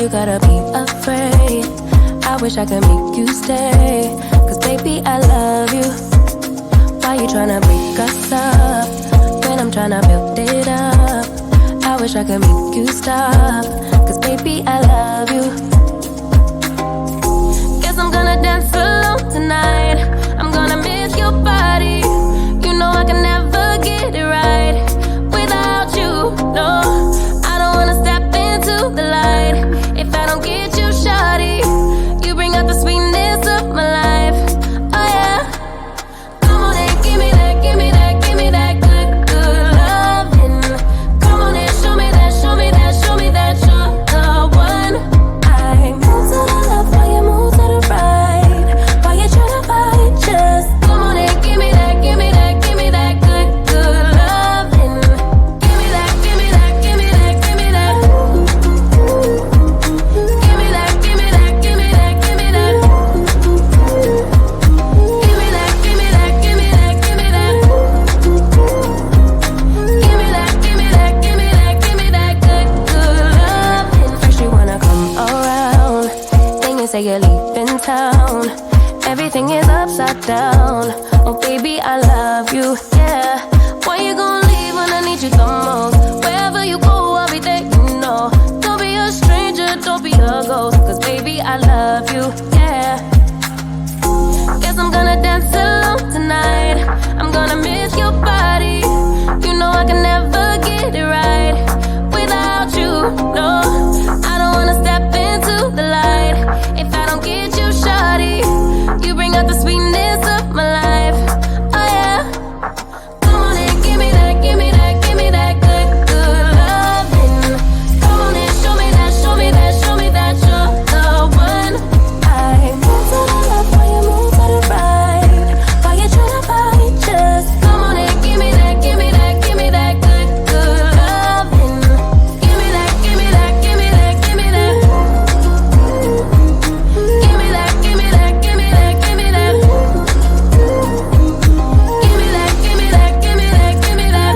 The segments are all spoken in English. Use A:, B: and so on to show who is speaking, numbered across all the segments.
A: you gotta be afraid? I wish I could make you stay, cause baby I love you. Why you tryna break us up when I'm tryna build it up? I wish I could make you stop, cause baby I love you. Guess I'm gonna dance alone tonight. I'm gonna miss your body. You know I can never get it right without you, no. I don't wanna step into the light if I don't get you, shawty. You bring out the sweetness of my life, oh yeah. Come on and give me that, give me that, give me that good, good loving. Come on and show me that, show me that, show me that you're the one. I move to the left while you move to the right, while you tryna fight, just come on and give me that, give me that, give me that good, good loving. Give me that, give me that, give me that, give me that. Give me that, give me that, give me that, give me that. Give me that, give me that, give me that, give me that. Give me that, give me that, give me that, give me that good, good loving. First you wanna come around, then you say you're leaving town. Everything is upside down. Oh baby, I love you, yeah. Why you gonna leave when I need you the most? Wherever you go, I'll be there, you know. Don't be a stranger, don't be a ghost, cause baby, I love you, yeah. Guess I'm gonna dance alone tonight. I'm gonna miss your body. You know I can never get it right without you, no. I don't wanna step into the light if I don't get you, shawty. You bring out the sweetness of my life, oh yeah. Come on and give me that, give me that, give me that good, good loving. Come on and show me that, show me that, show me that you're the one. I move to the left while you move to the right, while you tryna fight, just come on and give me that, give me that, give me that good, good loving. Give me that, give me that, give me that, give me that. Give me that, give me that, give me that, give me that. Give me that, give me that, give me that, give me that.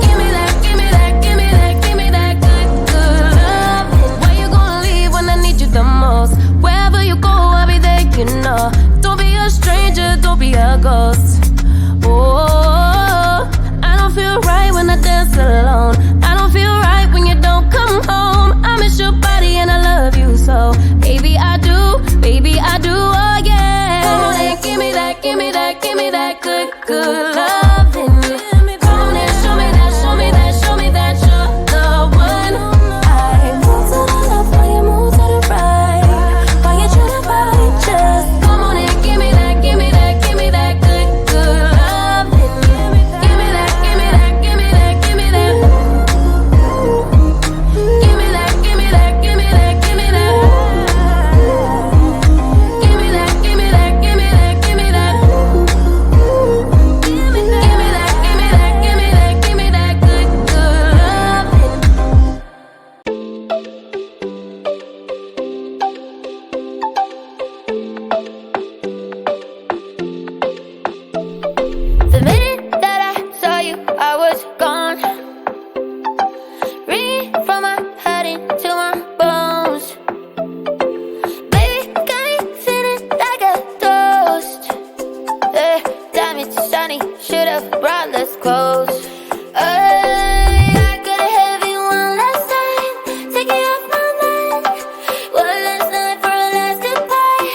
A: Give me that, give me that, give me that, give me that good, good loving. Why you gonna leave when I need you the most? Wherever you go, I'll be there, you know. Don't be a stranger, don't be a ghost. Oh, I don't feel right when I dance alone. I don't feel right when you don't come home. I miss your body and I love you so. Baby, I do, oh yeah. Come on and give me that, give me that, give me that good, good loving. Come on and show me that, show me that, show me that you're the one. I move to the left while you move to the right, while you tryna fight, just come on and give me that, give me that, give me that good, good loving. Give me that, give me that, give me that, give me that. Give me that, give me that, give me that, give me that. Give me that, give me that, give me that, give me that. Give me that, give me that, give me that, give me that good, good loving. The minute that I saw you, I was gone. Ringing from my head into my bones. Baby, got me feeling like a toast. Diamonds shiny, should've brought less clothes. I gotta have you one last time, take it off my mind. One last night for a last goodbye.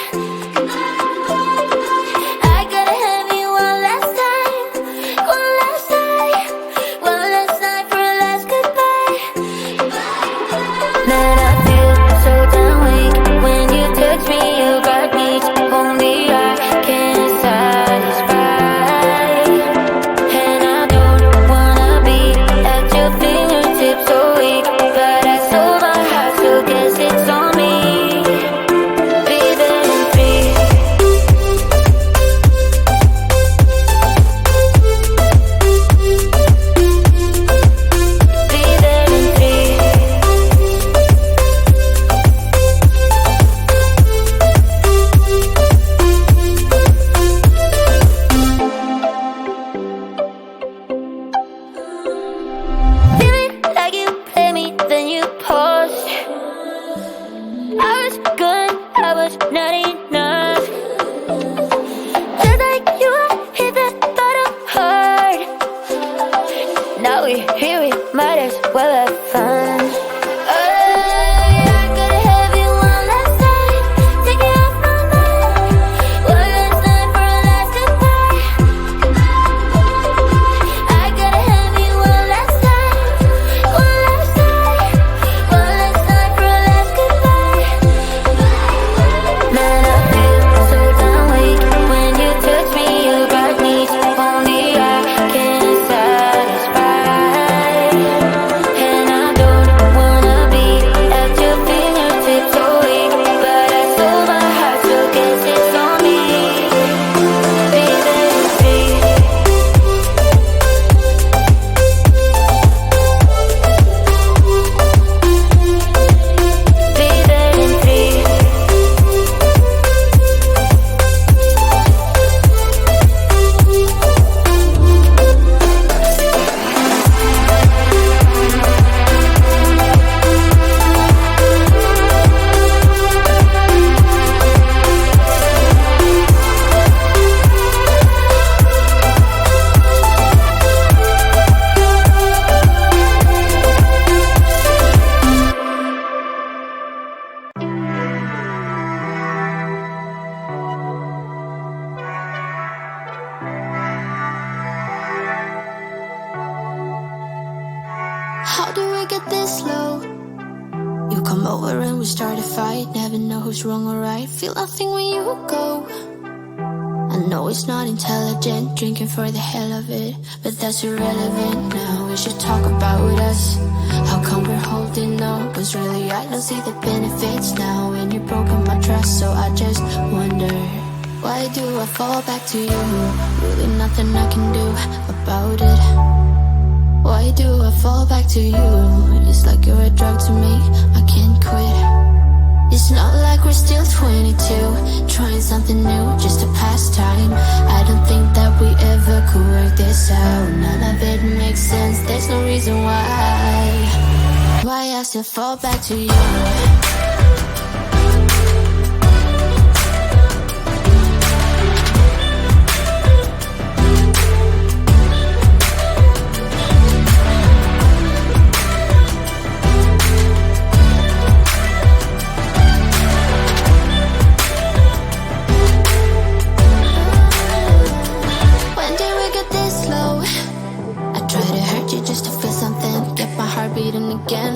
A: I gotta have you one last time, one last night, one last night for a last goodbye.
B: come over and we start a fight. Never know who's wrong or right. Feel nothing when you go. I know it's not intelligent, drinking for the hell of it, but that's irrelevant now. We should talk about us. How come we're holding on? Cause really I don't see the benefits now. When you've broken my trust, so I just wonder, why do I fall back to you? Really nothing I can do about it. Why do I fall back to you? It's like you're a drug to me, I can't quit. It's not like we're still 22, trying something new, just to pass time. I don't think that we ever could work this out. None of it makes sense, there's no reason why I still fall back to you.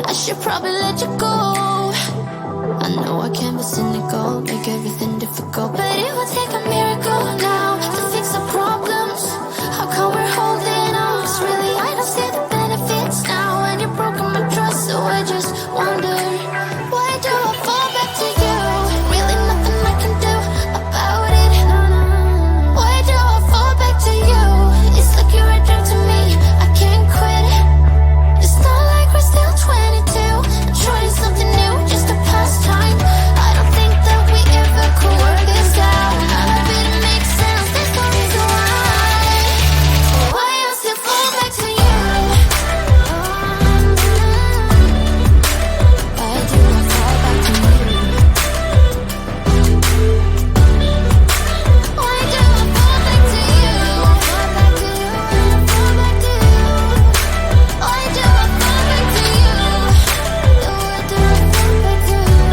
B: I should probably let you go. I know I can be cynical, make everything difficult, but it will take a miracle now to fix the problems. How come we're holding on? Cause really I don't see the benefits now. And you've broken my trust, so I just wonder, why do I fall back to you? Really nothing I can do about it. Why do I fall back to you? It's like you're a drug to me, I can't quit. It's not like we're still 22, trying something new just to pass time. I don't think that we ever could work this out. None of it makes sense, there's no reason why I still fall back to you. Why do I fall back to you? Why do I fall back to you? Fall back to you, fall back to you. Why do I fall back to you? Why do I fall back to you?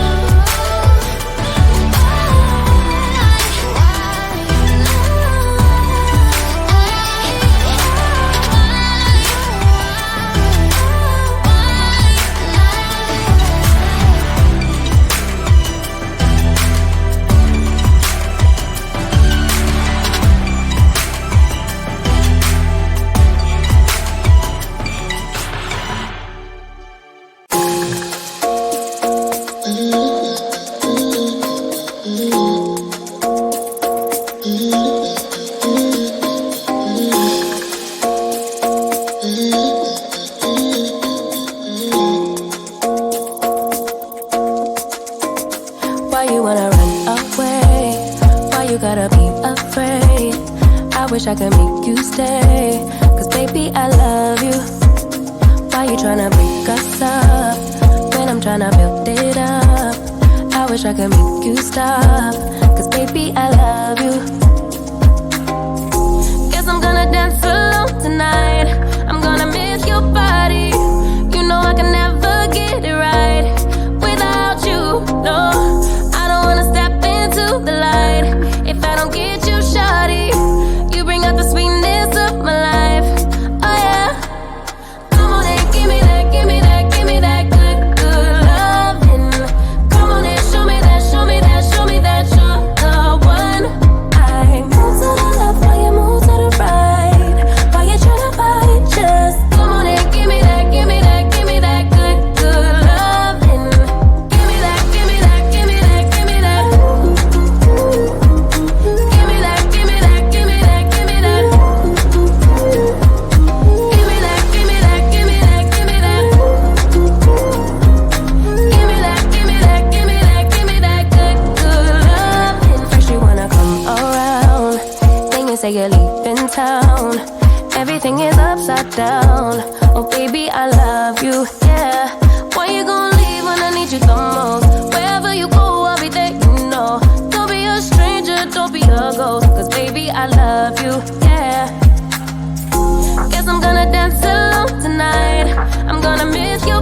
A: Why you wanna run away? Why you gotta be afraid? I wish I could make you stay, cause baby I love you. Why you tryna break us up when I'm tryna build it up? I wish I could make you stop, cause baby I love you. Guess I'm gonna dance alone tonight. I'm gonna miss your body. You know I can never get it right without you, no. I don't wanna step into the light if I don't get you, shawty. You bring out the sweetness of my life, oh yeah. Come on and give me that, give me that, give me that good, good loving. Come on and show me that, show me that, show me that you're the one. I move to the left while you move to the right. While you tryna fight it, just come on and give me that, give me that, give me that good, good loving. Give me that, give me that, give me that, give me that. Give me that, give me that, give me that, give me that. Give me that, give me that, give me that, give me that. Give me that, give me that, give me that, give me that good, good loving. First you wanna come around, then you say you're leaving town. Everything is upside down. Oh baby, I love you, yeah. Why you gonna leave when I need you the most? Wherever you go, I'll be there, you know. Don't be a stranger, don't be a ghost, cause baby, I love you, yeah. Guess I'm gonna dance alone tonight. I'm gonna miss you.